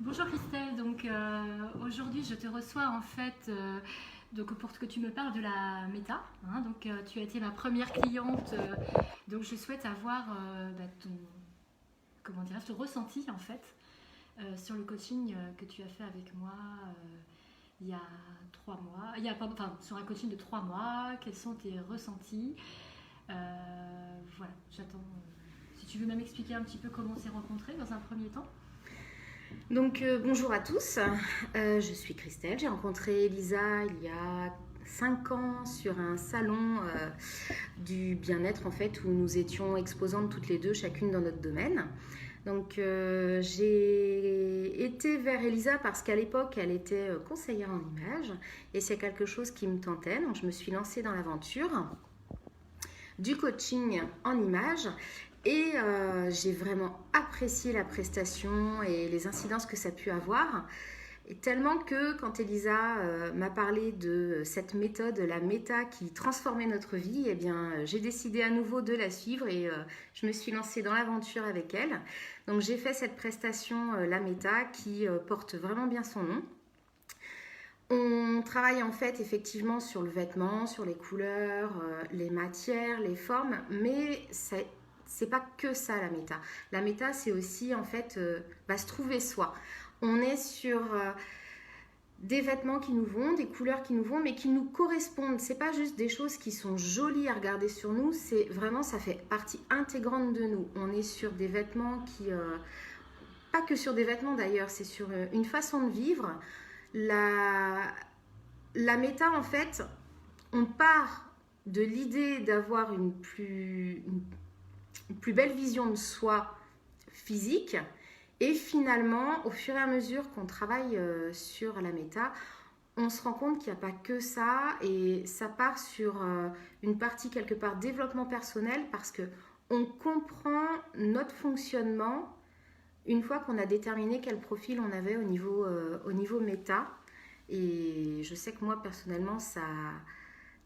Bonjour Christelle, donc aujourd'hui je te reçois en fait donc pour que tu me parles de la méta. Hein. Donc tu as été ma première cliente, donc je souhaite avoir ton, comment dirais ton ressenti en fait sur le coaching que tu as fait avec moi il y a 3 mois, enfin sur un coaching de 3 mois. Quels sont tes ressentis? Voilà, j'attends. Si tu veux même expliquer un petit peu comment on s'est rencontrés dans un premier temps. Donc bonjour à tous, je suis Christelle, j'ai rencontré Elisa il y a 5 ans sur un salon du bien-être en fait où nous étions exposantes toutes les deux, chacune dans notre domaine. Donc j'ai été vers Elisa parce qu'à l'époque elle était conseillère en images et c'est quelque chose qui me tentait, donc je me suis lancée dans l'aventure du coaching en images et j'ai vraiment apprécié la prestation et les incidences que ça a pu avoir. Et tellement que quand Elisa m'a parlé de cette méthode, la méta qui transformait notre vie, eh bien, j'ai décidé à nouveau de la suivre et je me suis lancée dans l'aventure avec elle. Donc j'ai fait cette prestation, la méta, qui porte vraiment bien son nom. On travaille en fait effectivement sur le vêtement, sur les couleurs, les matières, les formes, mais c'est pas que ça la méta. La méta, c'est aussi en fait se trouver soi. On est sur des vêtements qui nous vont, des couleurs qui nous vont, mais qui nous correspondent. C'est pas juste des choses qui sont jolies à regarder sur nous, c'est vraiment, ça fait partie intégrante de nous. On est sur des vêtements qui, pas que sur des vêtements d'ailleurs, c'est sur une façon de vivre. La, la méta, en fait, on part de l'idée d'avoir une plus belle vision de soi physique. Et finalement, au fur et à mesure qu'on travaille sur la méta, on se rend compte qu'il n'y a pas que ça et ça part sur une partie quelque part développement personnel parce que on comprend notre fonctionnement une fois qu'on a déterminé quel profil on avait au niveau méta. Et je sais que moi personnellement,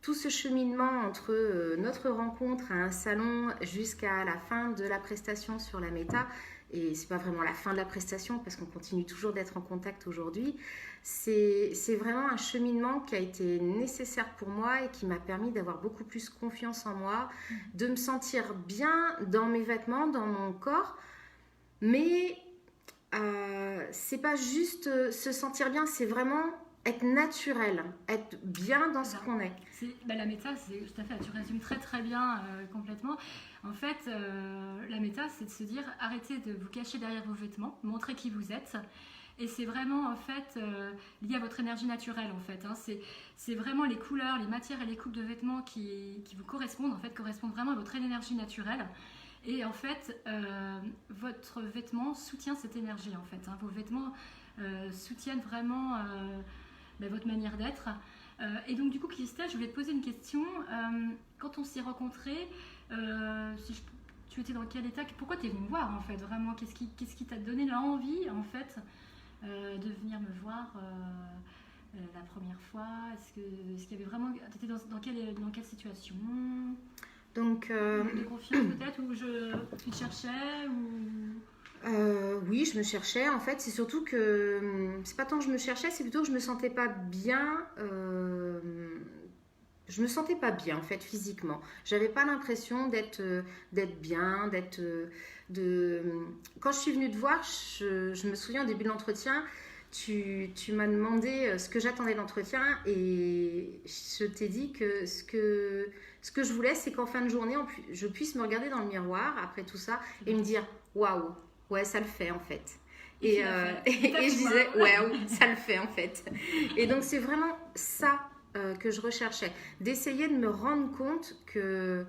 tout ce cheminement entre notre rencontre à un salon jusqu'à la fin de la prestation sur la méta, et c'est pas vraiment la fin de la prestation parce qu'on continue toujours d'être en contact aujourd'hui, c'est vraiment un cheminement qui a été nécessaire pour moi et qui m'a permis d'avoir beaucoup plus confiance en moi, de me sentir bien dans mes vêtements, dans mon corps, mais c'est pas juste se sentir bien, c'est vraiment être naturel, être bien dans C'est ce ça. qu'on est. La méta, c'est tout à fait, tu résumes très très bien complètement. En fait, la méta, c'est de se dire arrêtez de vous cacher derrière vos vêtements, montrez qui vous êtes. Et c'est vraiment en fait lié à votre énergie naturelle en fait. Hein. C'est vraiment les couleurs, les matières et les coupes de vêtements qui vous correspondent en fait, correspondent vraiment à votre énergie naturelle. Et en fait, votre vêtement soutient cette énergie en fait. Hein. Vos vêtements soutiennent vraiment votre manière d'être. Et donc du coup, Christelle, je voulais te poser une question. Quand on s'est rencontrés, tu étais dans quel état? Pourquoi tu es venue me voir en fait? Vraiment, qu'est-ce qui t'a donné l'envie en fait de venir me voir la première fois? Est-ce qu'il y avait vraiment... Tu étais dans quelle situation Donc, de confiance peut-être? Tu te cherchais ou... oui, je me cherchais. En fait, c'est surtout que c'est pas tant que je me cherchais, c'est plutôt que je me sentais pas bien. Je me sentais pas bien en fait physiquement. J'avais pas l'impression d'être bien, de. Quand je suis venue te voir, je me souviens au début de l'entretien, tu m'as demandé ce que j'attendais de l'entretien et je t'ai dit que ce que je voulais, c'est qu'en fin de journée, je puisse me regarder dans le miroir après tout ça et me dire waouh, ouais, ça le fait en fait. Et tu l'as fait. Et je disais waouh, ça le fait en fait. Et donc c'est vraiment ça que je recherchais, d'essayer de me rendre compte que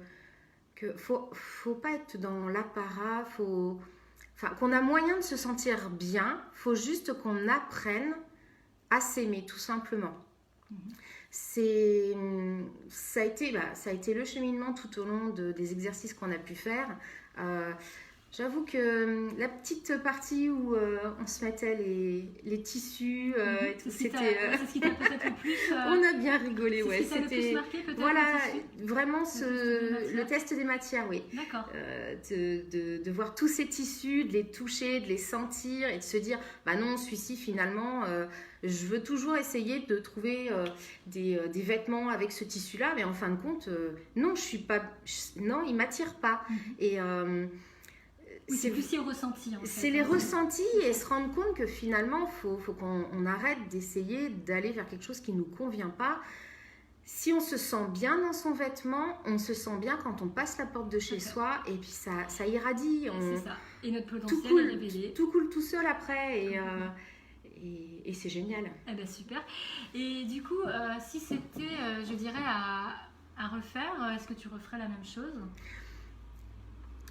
faut pas être dans l'apparat, enfin, qu'on a moyen de se sentir bien, faut juste qu'on apprenne à s'aimer tout simplement. C'est, ça a été le cheminement tout au long des exercices qu'on a pu faire. Euh, J'avoue que la petite partie où on se mettait les tissus et tout, c'était... C'est ce qui t'a peut-être le plus... on a bien rigolé, ouais. C'était... le plus marqué peut-être. Voilà, vraiment le test des matières, oui. D'accord. De voir tous ces tissus, de les toucher, de les sentir et de se dire, bah non, celui-ci finalement, je veux toujours essayer de trouver des vêtements avec ce tissu-là, mais en fin de compte, non, non, il m'attire pas. Et... oui, c'est plus si ressenti. C'est les ressentis et se rendre compte que finalement, faut qu'on arrête d'essayer d'aller vers quelque chose qui ne nous convient pas. Si on se sent bien dans son vêtement, on se sent bien quand on passe la porte de chez soi et puis ça irradie. C'est ça. Et notre potentiel est révélé. Tout coule tout seul après et c'est génial. Eh ben super. Et du coup, si c'était, je dirais, à refaire, est-ce que tu referais la même chose?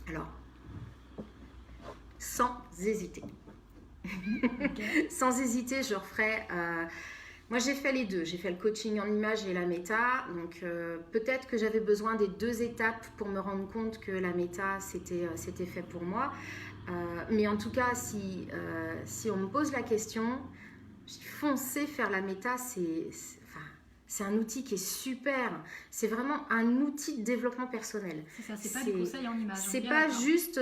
Alors, sans hésiter. Okay. Sans hésiter, je referai. Moi, j'ai fait les deux. J'ai fait le coaching en images et la méta. Donc, peut-être que j'avais besoin des 2 étapes pour me rendre compte que la méta, c'était fait pour moi. Mais en tout cas, si on me pose la question, foncez faire la méta, c'est un outil qui est super. C'est vraiment un outil de développement personnel. C'est ça, c'est pas du conseil en images. C'est pas juste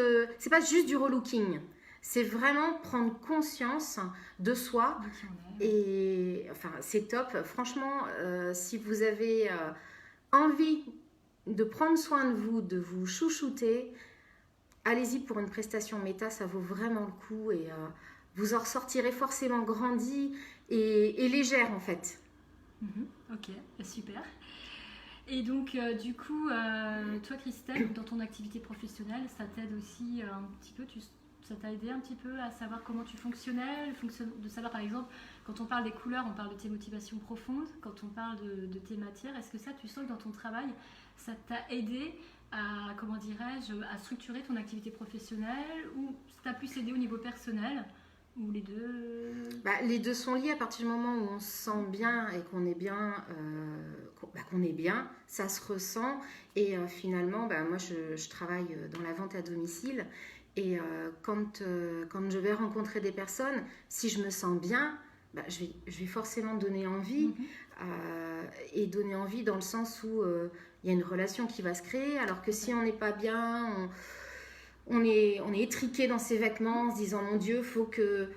du relooking. C'est vraiment prendre conscience de soi. Et enfin, c'est top. Franchement, si vous avez envie de prendre soin de vous chouchouter, allez-y pour une prestation méta, ça vaut vraiment le coup et vous en ressortirez forcément grandi et légère en fait. Ok, super. Et donc, du coup, toi, Christelle, dans ton activité professionnelle, ça t'aide aussi un petit peu, ça t'a aidé un petit peu à savoir comment tu fonctionnais, de savoir, par exemple, quand on parle des couleurs, on parle de tes motivations profondes, quand on parle de tes matières, est-ce que ça, tu sens que dans ton travail, ça t'a aidé à, comment dirais-je, à structurer ton activité professionnelle ou ça t'a plus aidé au niveau personnel? Ou les deux? Les deux sont liés à partir du moment où on se sent bien et qu'on est bien, ça se ressent. Et finalement, moi je travaille dans la vente à domicile et quand je vais rencontrer des personnes, si je me sens bien, je vais forcément donner envie et donner envie dans le sens où il y a une relation qui va se créer, alors que si on n'est pas bien, on est étriqué dans ses vêtements en se disant mon Dieu, faut que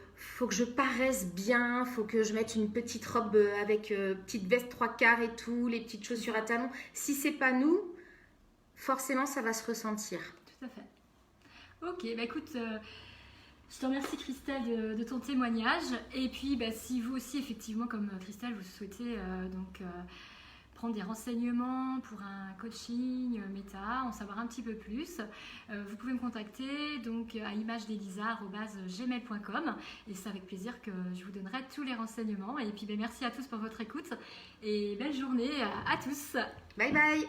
je paraisse bien, faut que je mette une petite robe avec petite veste 3/4 et tout, les petites chaussures à talons. Si c'est pas nous, forcément ça va se ressentir. Tout à fait. Ok, écoute, je te remercie Christelle de ton témoignage. Et puis si vous aussi effectivement comme Christelle vous souhaitez prendre des renseignements pour un coaching méta, en savoir un petit peu plus, vous pouvez me contacter donc à imagedelisa@gmail.com et c'est avec plaisir que je vous donnerai tous les renseignements. Et puis merci à tous pour votre écoute et belle journée à tous. Bye bye.